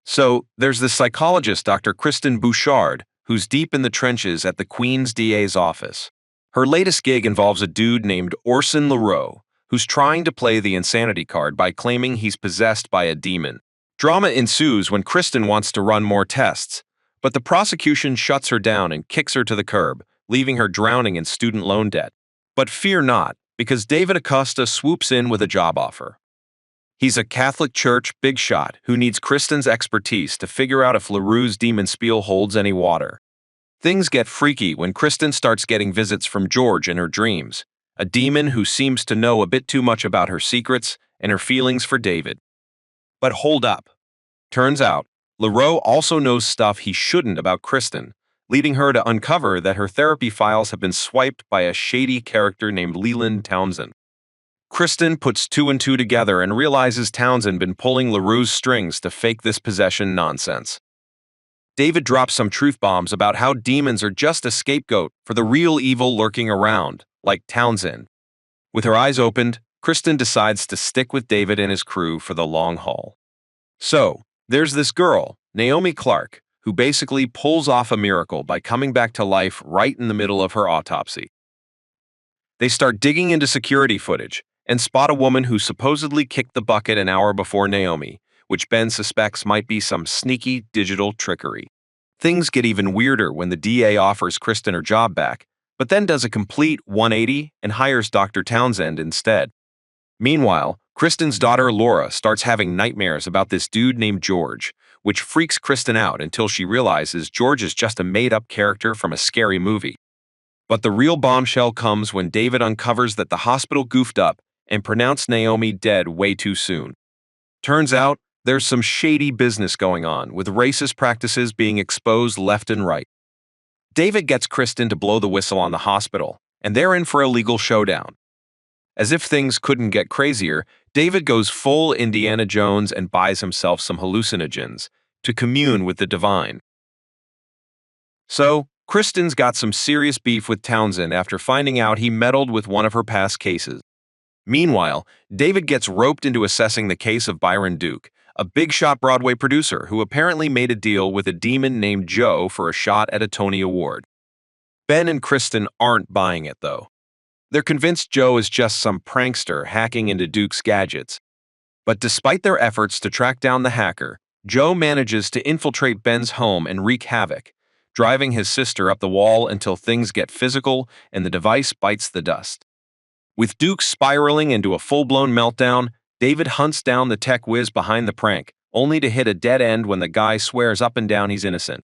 So, there's this psychologist, Dr. Kristen Bouchard, who's deep in the trenches at the Queen's DA's office. Her latest gig involves a dude named Orson, who's trying to play the insanity card by claiming he's possessed by a demon. Drama ensues when Kristen wants to run more tests, but the prosecution shuts her down and kicks her to the curb, leaving her drowning in student loan debt. But fear not, because David Acosta swoops in with a job offer. He's a Catholic Church big shot who needs Kristen's expertise to figure out if LaRue's demon spiel holds any water. Things get freaky when Kristen starts getting visits from George in her dreams, a demon who seems to know a bit too much about her secrets and her feelings for David. But hold up. Turns out, LaRue also knows stuff he shouldn't about Kristen, leading her to uncover that her therapy files have been swiped by a shady character named Leland Townsend. Kristen puts two and two together and realizes Townsend been pulling LaRue's strings to fake this possession nonsense. David drops some truth bombs about how demons are just a scapegoat for the real evil lurking around, like Townsend. With her eyes opened, Kristen decides to stick with David and his crew for the long haul. So, there's this girl, Naomi Clark, who basically pulls off a miracle by coming back to life right in the middle of her autopsy. They start digging into security footage and spot a woman who supposedly kicked the bucket an hour before Naomi, which Ben suspects might be some sneaky digital trickery. Things get even weirder when the DA offers Kristen her job back, but then does a complete 180 and hires Dr. Townsend instead. Meanwhile, Kristen's daughter Laura starts having nightmares about this dude named George, which freaks Kristen out until she realizes George is just a made-up character from a scary movie. But the real bombshell comes when David uncovers that the hospital goofed up and pronounced Naomi dead way too soon. Turns out, there's some shady business going on, with racist practices being exposed left and right. David gets Kristen to blow the whistle on the hospital, and they're in for a legal showdown. As if things couldn't get crazier, David goes full Indiana Jones and buys himself some hallucinogens to commune with the divine. So, Kristen's got some serious beef with Townsend after finding out he meddled with one of her past cases. Meanwhile, David gets roped into assessing the case of Byron Duke, a big-shot Broadway producer who apparently made a deal with a demon named Joe for a shot at a Tony Award. Ben and Kristen aren't buying it, though. They're convinced Joe is just some prankster hacking into Duke's gadgets. But despite their efforts to track down the hacker, Joe manages to infiltrate Ben's home and wreak havoc, driving his sister up the wall until things get physical and the device bites the dust. With Duke spiraling into a full-blown meltdown, David hunts down the tech whiz behind the prank, only to hit a dead end when the guy swears up and down he's innocent.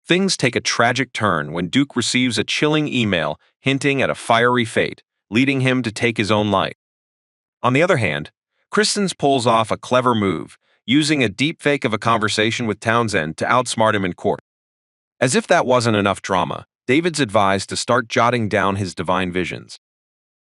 Things take a tragic turn when Duke receives a chilling email hinting at a fiery fate, leading him to take his own life. On the other hand, Kristen pulls off a clever move, using a deepfake of a conversation with Townsend to outsmart him in court. As if that wasn't enough drama, David's advised to start jotting down his divine visions.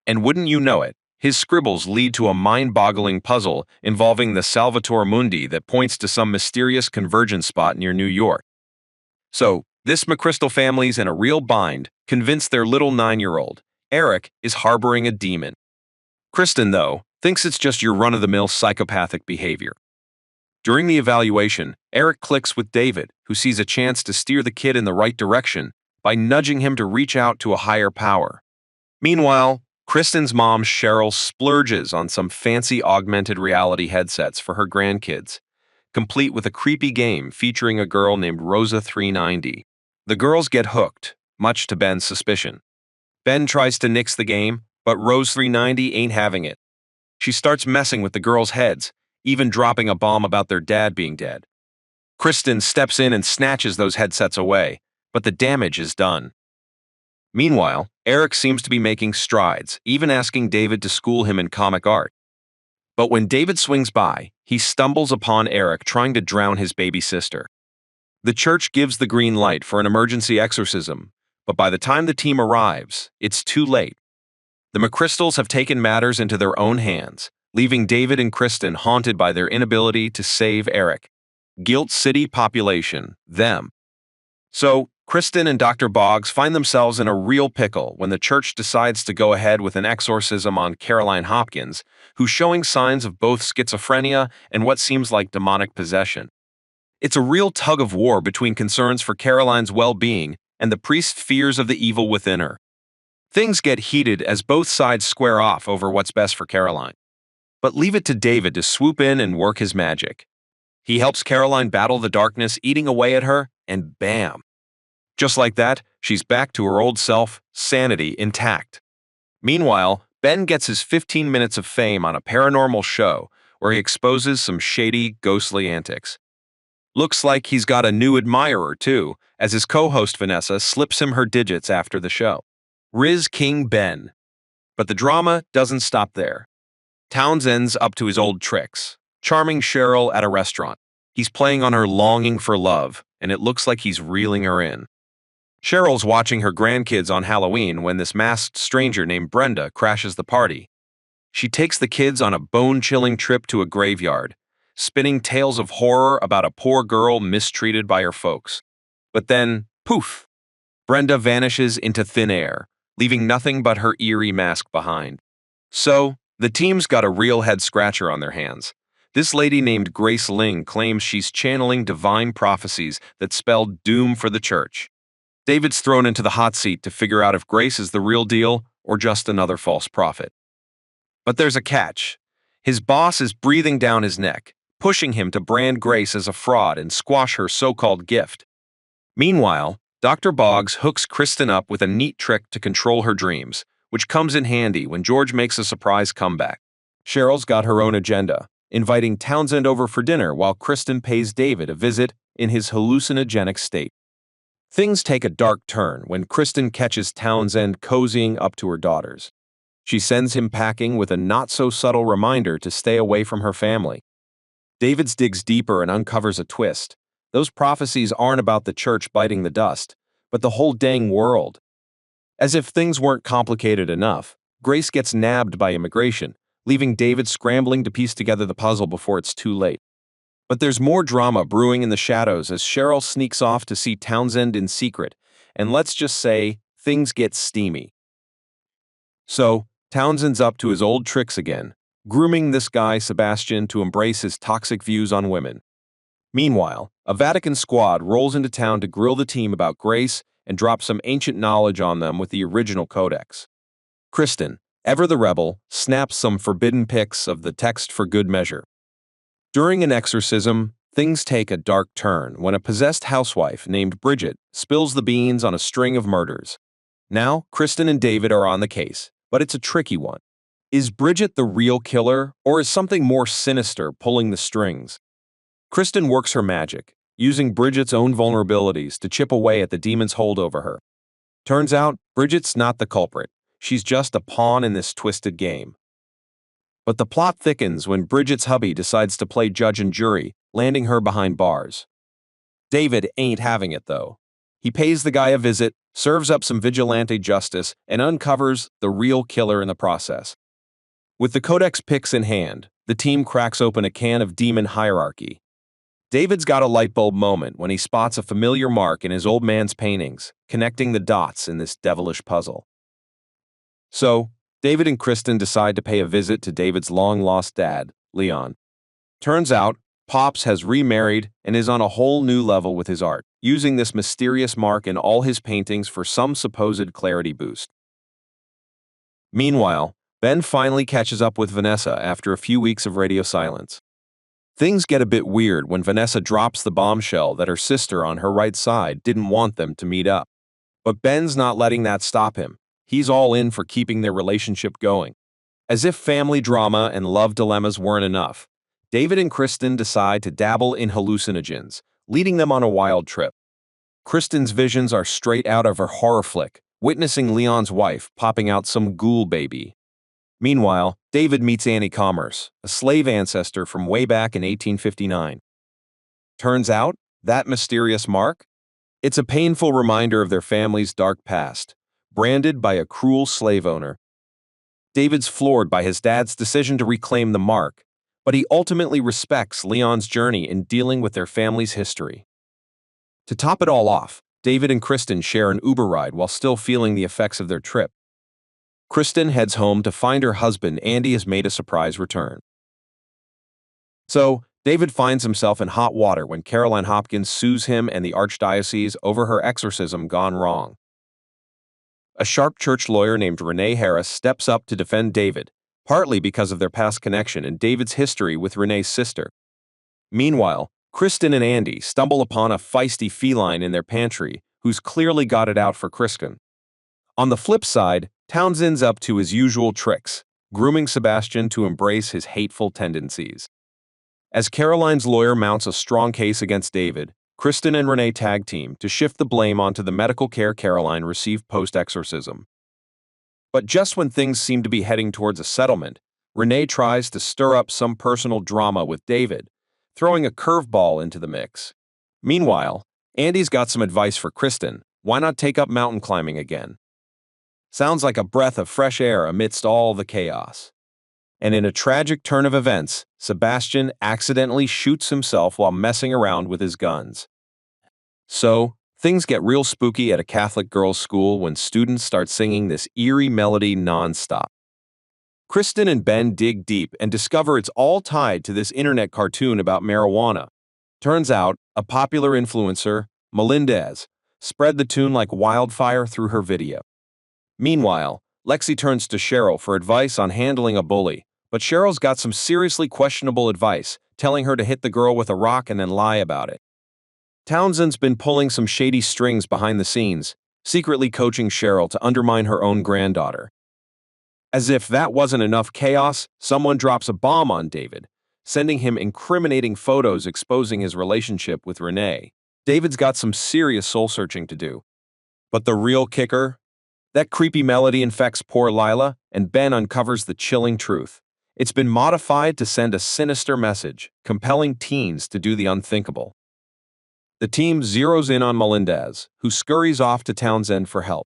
And wouldn't you know it, his scribbles lead to a mind-boggling puzzle involving the Salvator Mundi that points to some mysterious convergence spot near New York. So, this McChrystal family's in a real bind, convinced their little 9-year-old, Eric, is harboring a demon. Kristen, though, thinks it's just your run-of-the-mill psychopathic behavior. During the evaluation, Eric clicks with David, who sees a chance to steer the kid in the right direction by nudging him to reach out to a higher power. Meanwhile, Kristen's mom, Cheryl, splurges on some fancy augmented reality headsets for her grandkids, complete with a creepy game featuring a girl named Rosa 390. The girls get hooked, much to Ben's suspicion. Ben tries to nix the game, but Rose 390 ain't having it. She starts messing with the girls' heads, even dropping a bomb about their dad being dead. Kristen steps in and snatches those headsets away, but the damage is done. Meanwhile, Eric seems to be making strides, even asking David to school him in comic art. But when David swings by, he stumbles upon Eric trying to drown his baby sister. The church gives the green light for an emergency exorcism, but by the time the team arrives, it's too late. The McChrystals have taken matters into their own hands, leaving David and Kristen haunted by their inability to save Eric. Guilt City population, them. So, Kristen and Dr. Boggs find themselves in a real pickle when the church decides to go ahead with an exorcism on Caroline Hopkins, who's showing signs of both schizophrenia and what seems like demonic possession. It's a real tug of war between concerns for Caroline's well-being and the priest's fears of the evil within her. Things get heated as both sides square off over what's best for Caroline. But leave it to David to swoop in and work his magic. He helps Caroline battle the darkness eating away at her, and bam! Just like that, she's back to her old self, sanity intact. Meanwhile, Ben gets his 15 minutes of fame on a paranormal show where he exposes some shady, ghostly antics. Looks like he's got a new admirer, too, as his co-host Vanessa slips him her digits after the show. Riz King Ben. But the drama doesn't stop there. Townsend's up to his old tricks, charming Cheryl at a restaurant. He's playing on her longing for love, and it looks like he's reeling her in. Cheryl's watching her grandkids on Halloween when this masked stranger named Brenda crashes the party. She takes the kids on a bone-chilling trip to a graveyard, spinning tales of horror about a poor girl mistreated by her folks. But then, poof! Brenda vanishes into thin air, leaving nothing but her eerie mask behind. So, the team's got a real head-scratcher on their hands. This lady named Grace Ling claims she's channeling divine prophecies that spell doom for the church. David's thrown into the hot seat to figure out if Grace is the real deal or just another false prophet. But there's a catch. His boss is breathing down his neck, pushing him to brand Grace as a fraud and squash her so-called gift. Meanwhile, Dr. Boggs hooks Kristen up with a neat trick to control her dreams, which comes in handy when George makes a surprise comeback. Cheryl's got her own agenda, inviting Townsend over for dinner while Kristen pays David a visit in his hallucinogenic state. Things take a dark turn when Kristen catches Townsend cozying up to her daughters. She sends him packing with a not-so-subtle reminder to stay away from her family. David digs deeper and uncovers a twist. Those prophecies aren't about the church biting the dust, but the whole dang world. As if things weren't complicated enough, Grace gets nabbed by immigration, leaving David scrambling to piece together the puzzle before it's too late. But there's more drama brewing in the shadows as Cheryl sneaks off to see Townsend in secret, and let's just say, things get steamy. So, Townsend's up to his old tricks again, grooming this guy Sebastian to embrace his toxic views on women. Meanwhile, a Vatican squad rolls into town to grill the team about Grace and drop some ancient knowledge on them with the original codex. Kristen, ever the rebel, snaps some forbidden pics of the text for good measure. During an exorcism, things take a dark turn when a possessed housewife named Bridget spills the beans on a string of murders. Now, Kristen and David are on the case, but it's a tricky one. Is Bridget the real killer, or is something more sinister pulling the strings? Kristen works her magic, using Bridget's own vulnerabilities to chip away at the demon's hold over her. Turns out, Bridget's not the culprit. She's just a pawn in this twisted game. But the plot thickens when Bridget's hubby decides to play judge and jury, landing her behind bars. David ain't having it, though. He pays the guy a visit, serves up some vigilante justice, and uncovers the real killer in the process. With the codex picks in hand, the team cracks open a can of demon hierarchy. David's got a light bulb moment when he spots a familiar mark in his old man's paintings, connecting the dots in this devilish puzzle. So, David and Kristen decide to pay a visit to David's long-lost dad, Leon. Turns out, Pops has remarried and is on a whole new level with his art, using this mysterious mark in all his paintings for some supposed clarity boost. Meanwhile, Ben finally catches up with Vanessa after a few weeks of radio silence. Things get a bit weird when Vanessa drops the bombshell that her sister on her right side didn't want them to meet up. But Ben's not letting that stop him. He's all in for keeping their relationship going. As if family drama and love dilemmas weren't enough, David and Kristen decide to dabble in hallucinogens, leading them on a wild trip. Kristen's visions are straight out of her horror flick, witnessing Leon's wife popping out some ghoul baby. Meanwhile, David meets Annie Commerce, a slave ancestor from way back in 1859. Turns out, that mysterious mark? It's a painful reminder of their family's dark past, branded by a cruel slave owner. David's floored by his dad's decision to reclaim the mark, but he ultimately respects Leon's journey in dealing with their family's history. To top it all off, David and Kristen share an Uber ride while still feeling the effects of their trip. Kristen heads home to find her husband Andy has made a surprise return. So, David finds himself in hot water when Caroline Hopkins sues him and the archdiocese over her exorcism gone wrong. A sharp church lawyer named Renee Harris steps up to defend David, partly because of their past connection and David's history with Renee's sister. Meanwhile, Kristen and Andy stumble upon a feisty feline in their pantry who's clearly got it out for Kristen. On the flip side, Townsend's up to his usual tricks, grooming Sebastian to embrace his hateful tendencies. As Caroline's lawyer mounts a strong case against David, Kristen and Renee tag team to shift the blame onto the medical care Caroline received post-exorcism. But just when things seem to be heading towards a settlement, Renee tries to stir up some personal drama with David, throwing a curveball into the mix. Meanwhile, Andy's got some advice for Kristen. Why not take up mountain climbing again? Sounds like a breath of fresh air amidst all the chaos. And in a tragic turn of events, Sebastian accidentally shoots himself while messing around with his guns. So, things get real spooky at a Catholic girls' school when students start singing this eerie melody nonstop. Kristen and Ben dig deep and discover it's all tied to this internet cartoon about marijuana. Turns out, a popular influencer, Melendez, spread the tune like wildfire through her video. Meanwhile, Lexi turns to Cheryl for advice on handling a bully, but Cheryl's got some seriously questionable advice, telling her to hit the girl with a rock and then lie about it. Townsend's been pulling some shady strings behind the scenes, secretly coaching Cheryl to undermine her own granddaughter. As if that wasn't enough chaos, someone drops a bomb on David, sending him incriminating photos exposing his relationship with Renee. David's got some serious soul-searching to do. But the real kicker? That creepy melody infects poor Lila, and Ben uncovers the chilling truth. It's been modified to send a sinister message, compelling teens to do the unthinkable. The team zeroes in on Melendez, who scurries off to Townsend for help.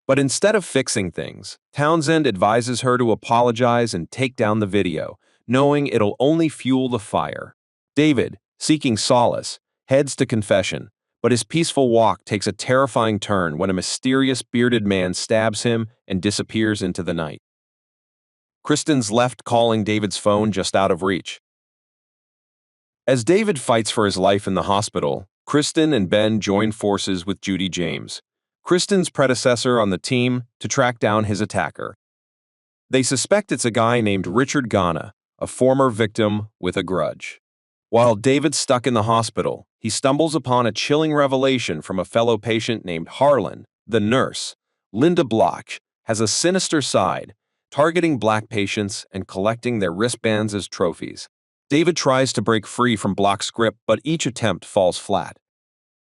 But instead of fixing things, Townsend advises her to apologize and take down the video, knowing it'll only fuel the fire. David, seeking solace, heads to confession, but his peaceful walk takes a terrifying turn when a mysterious bearded man stabs him and disappears into the night. Kristen's left calling David's phone just out of reach. As David fights for his life in the hospital, Kristen and Ben join forces with Judy James, Kristen's predecessor on the team, to track down his attacker. They suspect it's a guy named Richard Ghana, a former victim with a grudge. While David's stuck in the hospital, he stumbles upon a chilling revelation from a fellow patient named Harlan, the nurse. Linda Bloch has a sinister side, targeting black patients and collecting their wristbands as trophies. David tries to break free from Bloch's grip, but each attempt falls flat.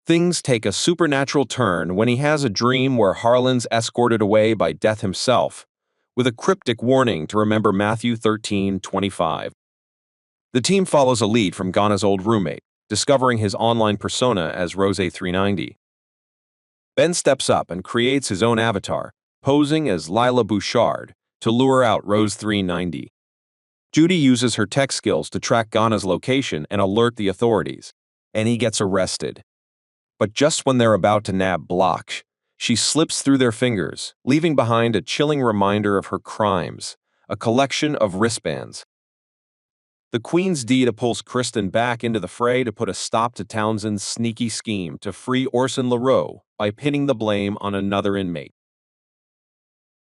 Things take a supernatural turn when he has a dream where Harlan's escorted away by death himself, with a cryptic warning to remember Matthew 13:25. The team follows a lead from Ghana's old roommate, discovering his online persona as Rose390. Ben steps up and creates his own avatar, posing as Lila Bouchard, to lure out Rose390. Judy uses her tech skills to track Ghana's location and alert the authorities, and he gets arrested. But just when they're about to nab Bloch, she slips through their fingers, leaving behind a chilling reminder of her crimes, a collection of wristbands. The Queen's deed pulls Kristen back into the fray to put a stop to Townsend's sneaky scheme to free Orson LaRoe by pinning the blame on another inmate.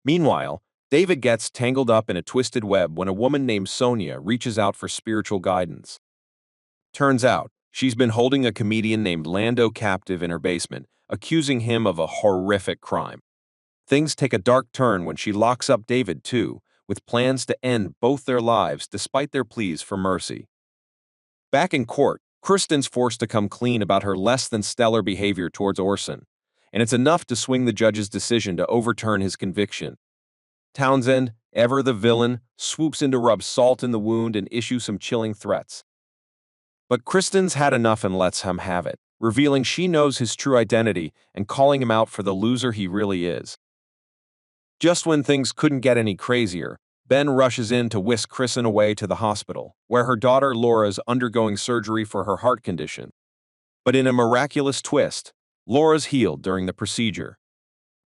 Meanwhile, David gets tangled up in a twisted web when a woman named Sonia reaches out for spiritual guidance. Turns out, she's been holding a comedian named Lando captive in her basement, accusing him of a horrific crime. Things take a dark turn when she locks up David, too, with plans to end both their lives despite their pleas for mercy. Back in court, Kristen's forced to come clean about her less-than-stellar behavior towards Orson, and it's enough to swing the judge's decision to overturn his conviction. Townsend, ever the villain, swoops in to rub salt in the wound and issue some chilling threats. But Kristen's had enough and lets him have it, revealing she knows his true identity and calling him out for the loser he really is. Just when things couldn't get any crazier, Ben rushes in to whisk Kristen away to the hospital, where her daughter Laura's undergoing surgery for her heart condition. But in a miraculous twist, Laura's healed during the procedure.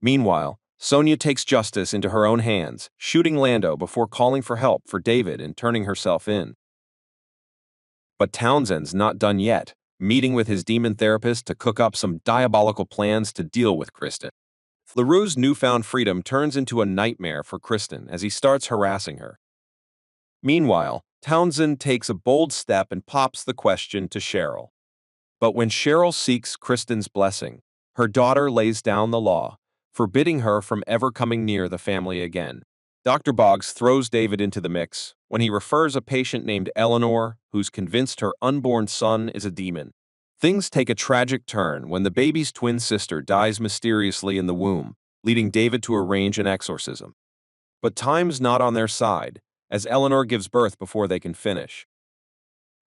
Meanwhile, Sonia takes justice into her own hands, shooting Lando before calling for help for David and turning herself in. But Townsend's not done yet, meeting with his demon therapist to cook up some diabolical plans to deal with Kristen. LaRue's newfound freedom turns into a nightmare for Kristen as he starts harassing her. Meanwhile, Townsend takes a bold step and pops the question to Cheryl. But when Cheryl seeks Kristen's blessing, her daughter lays down the law, forbidding her from ever coming near the family again. Dr. Boggs throws David into the mix when he refers a patient named Eleanor who's convinced her unborn son is a demon. Things take a tragic turn when the baby's twin sister dies mysteriously in the womb, leading David to arrange an exorcism. But time's not on their side, as Eleanor gives birth before they can finish.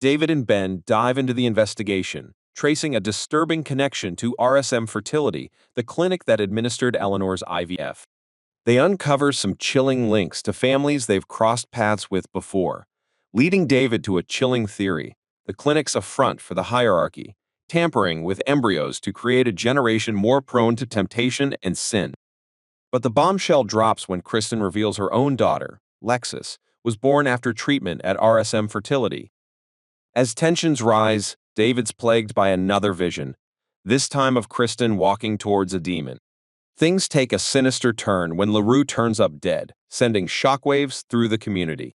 David and Ben dive into the investigation, tracing a disturbing connection to RSM Fertility, the clinic that administered Eleanor's IVF. They uncover some chilling links to families they've crossed paths with before, leading David to a chilling theory: the clinic's a front for the hierarchy, tampering with embryos to create a generation more prone to temptation and sin. But the bombshell drops when Kristen reveals her own daughter, Lexis, was born after treatment at RSM Fertility. As tensions rise, David's plagued by another vision, this time of Kristen walking towards a demon. Things take a sinister turn when LaRue turns up dead, sending shockwaves through the community.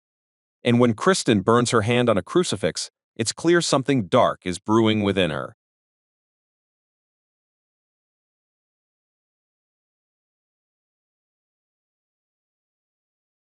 And when Kristen burns her hand on a crucifix, it's clear something dark is brewing within her.